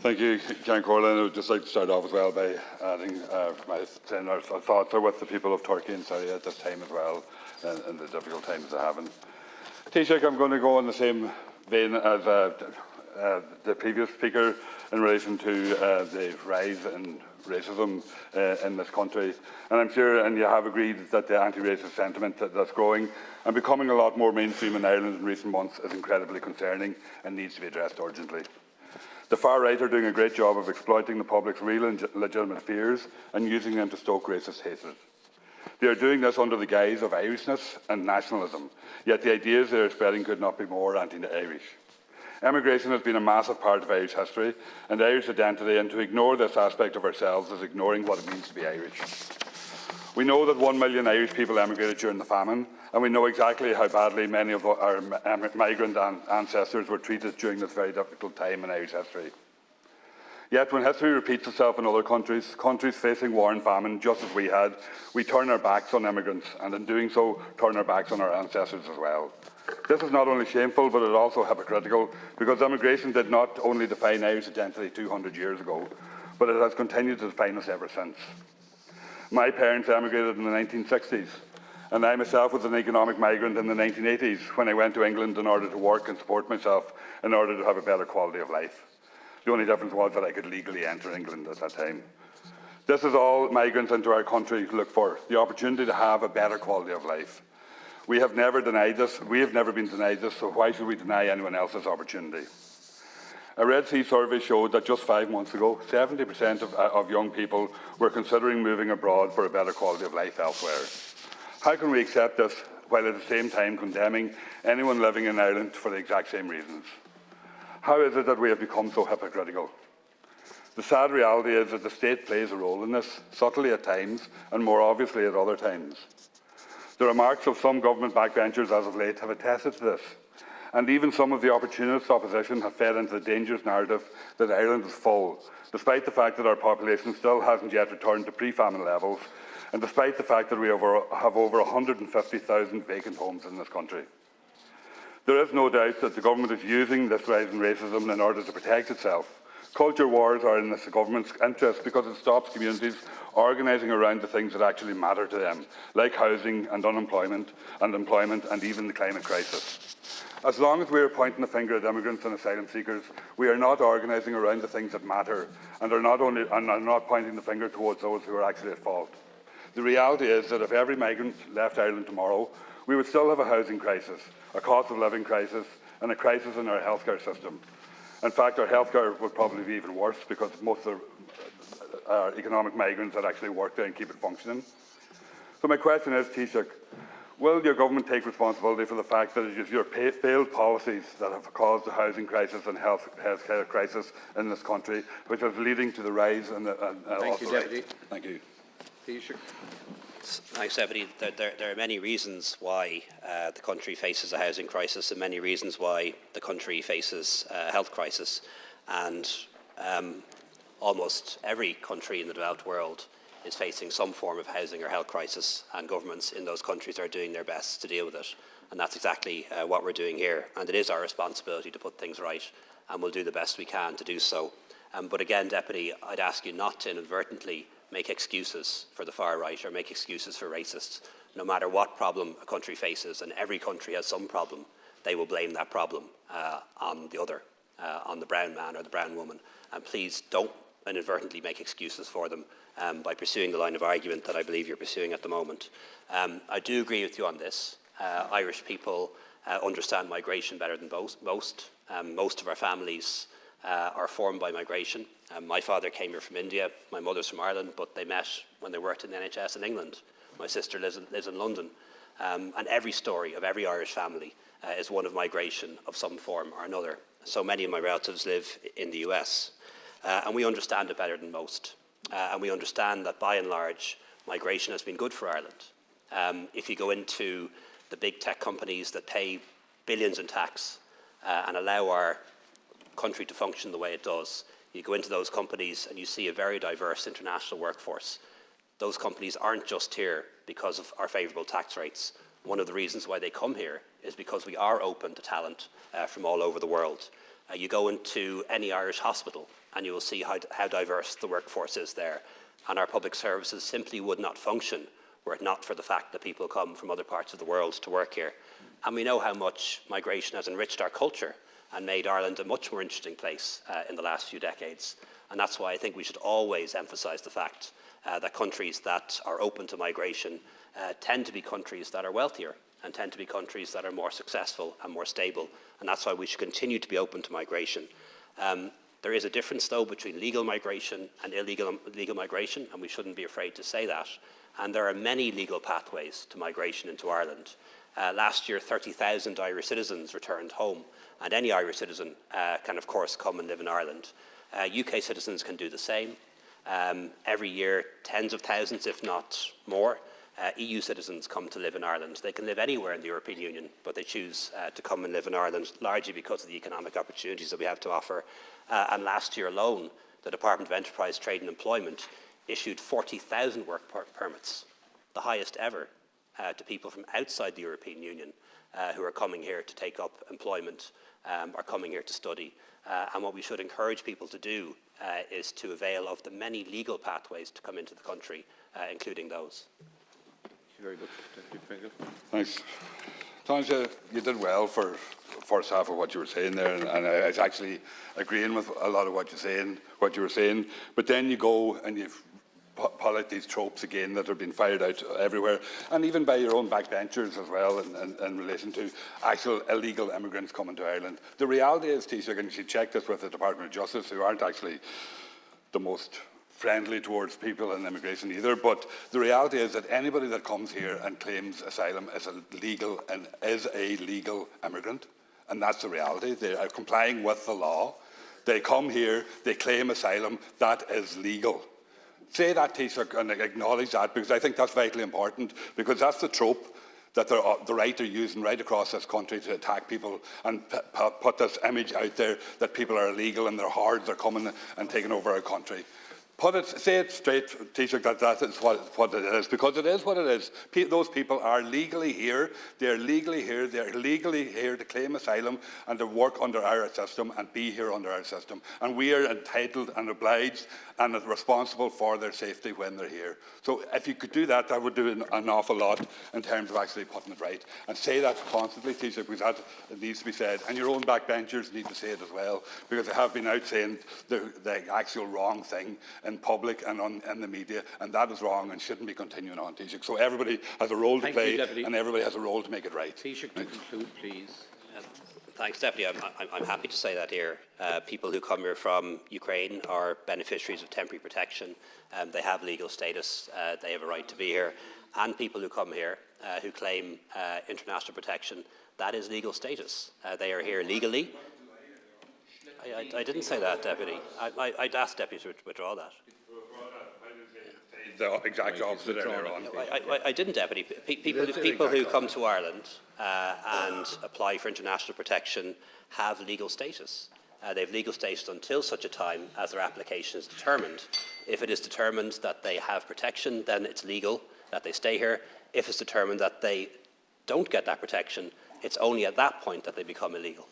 Thank you, Ken Corlin. I would just like to start off as well by adding saying our thoughts are with the people of Turkey and Syria at this time as well, and the difficult times they're having. Taoiseach, I'm going to go in the same vein as the previous speaker in relation to the rise in racism in this country. And I'm sure, and you have agreed, that the anti-racist sentiment that's growing and becoming a lot more mainstream in Ireland in recent months is incredibly concerning and needs to be addressed urgently. The far right are doing a great job of exploiting the public's real and legitimate fears and using them to stoke racist hatred. They are doing this under the guise of Irishness and nationalism, yet the ideas they are spreading could not be more anti-Irish. Emigration has been a massive part of Irish history and Irish identity, and to ignore this aspect of ourselves is ignoring what it means to be Irish. We know that 1 million Irish people emigrated during the famine, and we know exactly how badly many of our migrant ancestors were treated during this very difficult time in Irish history. Yet when history repeats itself in other countries, countries facing war and famine just as we had, we turn our backs on immigrants, and in doing so, turn our backs on our ancestors as well. This is not only shameful, but it is also hypocritical, because immigration did not only define Irish identity 200 years ago, but it has continued to define us ever since. My parents emigrated in the 1960s, and I myself was an economic migrant in the 1980s when I went to England in order to work and support myself in order to have a better quality of life. The only difference was that I could legally enter England at that time. This is all migrants into our country look for, the opportunity to have a better quality of life. We have never denied this, we have never been denied this, so why should we deny anyone else this opportunity? A Red C survey showed that just 5 months ago, 70% of young people were considering moving abroad for a better quality of life elsewhere. How can we accept this while at the same time condemning anyone living in Ireland for the exact same reasons? How is it that we have become so hypocritical? The sad reality is that the state plays a role in this, subtly at times and more obviously at other times. The remarks of some government backbenchers as of late have attested to this. And even some of the opportunist opposition have fed into the dangerous narrative that Ireland is full, despite the fact that our population still hasn't yet returned to pre-famine levels, and despite the fact that we have over 150,000 vacant homes in this country. There is no doubt that the government is using this rise in racism in order to protect itself. Culture wars are in this government's interest because it stops communities organising around the things that actually matter to them, like housing and unemployment and employment and even the climate crisis. As long as we are pointing the finger at immigrants and asylum seekers, we are not organising around the things that matter and are not pointing the finger towards those who are actually at fault. The reality is that if every migrant left Ireland tomorrow, we would still have a housing crisis, a cost of living crisis, and a crisis in our healthcare system. In fact, our healthcare would probably be even worse because most of our economic migrants that actually work there and keep it functioning. So my question is, Taoiseach, will your government take responsibility for the fact that it is your failed policies that have caused the housing crisis and healthcare crisis in this country, which is leading to the rise in the Thank you, Deputy. Thank you. Taoiseach. Thanks, Deputy. There are many reasons why the country faces a housing crisis and many reasons why the country faces a health crisis. And almost every country in the developed world is facing some form of housing or health crisis, and governments in those countries are doing their best to deal with it. And that's exactly what we're doing here. And it is our responsibility to put things right, and we'll do the best we can to do so. But again, Deputy, I'd ask you not to inadvertently make excuses for the far right or make excuses for racists. No matter what problem a country faces, and every country has some problem, they will blame that problem on the other, on the brown man or the brown woman. And please don't inadvertently make excuses for them by pursuing the line of argument that I believe you're pursuing at the moment. I do agree with you on this. Irish people understand migration better than most. Most of our families are formed by migration. My father came here from India, my mother's from Ireland, but they met when they worked in the NHS in England. My sister lives in London. And every story of every Irish family is one of migration of some form or another. So many of my relatives live in the US. And we understand it better than most. And we understand that by and large, migration has been good for Ireland. If you go into the big tech companies that pay billions in tax and allow our country to function the way it does, you go into those companies and you see a very diverse international workforce. Those companies aren't just here because of our favourable tax rates. One of the reasons why they come here is because we are open to talent from all over the world. You go into any Irish hospital and you will see how diverse the workforce is there. And our public services simply would not function were it not for the fact that people come from other parts of the world to work here. And we know how much migration has enriched our culture and made Ireland a much more interesting place in the last few decades. And that's why I think we should always emphasise the fact that countries that are open to migration tend to be countries that are wealthier and tend to be countries that are more successful and more stable. And that's why we should continue to be open to migration. There is a difference, though, between legal migration and illegal migration, and we shouldn't be afraid to say that. And there are many legal pathways to migration into Ireland. Last year, 30,000 Irish citizens returned home, and any Irish citizen can, of course, come and live in Ireland. UK citizens can do the same. Every year, tens of thousands, if not more, EU citizens come to live in Ireland. They can live anywhere in the European Union, but they choose to come and live in Ireland, largely because of the economic opportunities that we have to offer. And last year alone, the Department of Enterprise, Trade and Employment issued 40,000 work permits, the highest ever, to people from outside the European Union who are coming here to take up employment, are coming here to study. And what we should encourage people to do is to avail of the many legal pathways to come into the country, including those. Very good. Thank you, Pringle. Thanks. Tánaiste, you did well for the first half of what you were saying there, and I was actually agreeing with a lot of what you were saying. But then you go and you pull out these tropes again that have been fired out everywhere, and even by your own backbenchers as well, in relation to actual illegal immigrants coming to Ireland. The reality is, Taoiseach, and you should check this with the Department of Justice, who aren't actually the most friendly towards people in immigration either, but the reality is that anybody that comes here and claims asylum is a legal immigrant, and that's the reality. They are complying with the law. They come here, they claim asylum, that is legal. Say that, Taoiseach, and acknowledge that, because I think that's vitally important, because that's the trope that the right are using right across this country to attack people and put this image out there that people are illegal and their hordes are coming and taking over our country. Say it straight, Taoiseach, that is what it is, because it is what it is. Those people are legally here. They're legally here. They're legally here to claim asylum and to work under our system and be here under our system. And we are entitled and obliged and responsible for their safety when they're here. So if you could do that, that would do an awful lot in terms of actually putting it right. And say that constantly, Taoiseach, because that needs to be said. And your own backbenchers need to say it as well, because they have been out saying the actual wrong thing in public and in the media, and that is wrong and shouldn't be continuing on, Taoiseach. So everybody has a role to play, and everybody has a role to make it right. Taoiseach, to conclude, please. Thanks, Deputy. I'm happy to say that here. People who come here from Ukraine are beneficiaries of temporary protection. They have legal status. They have a right to be here. And people who come here who claim international protection, that is legal status. They are here legally. I didn't say that, Deputy. I'd ask Deputy to withdraw that. The exact opposite earlier on. I didn't, Deputy. People who come to Ireland and apply for international protection have legal status. They have legal status until such a time as their application is determined. If it is determined that they have protection, then it's legal that they stay here. If it's determined that they don't get that protection, it's only at that point that they become illegal.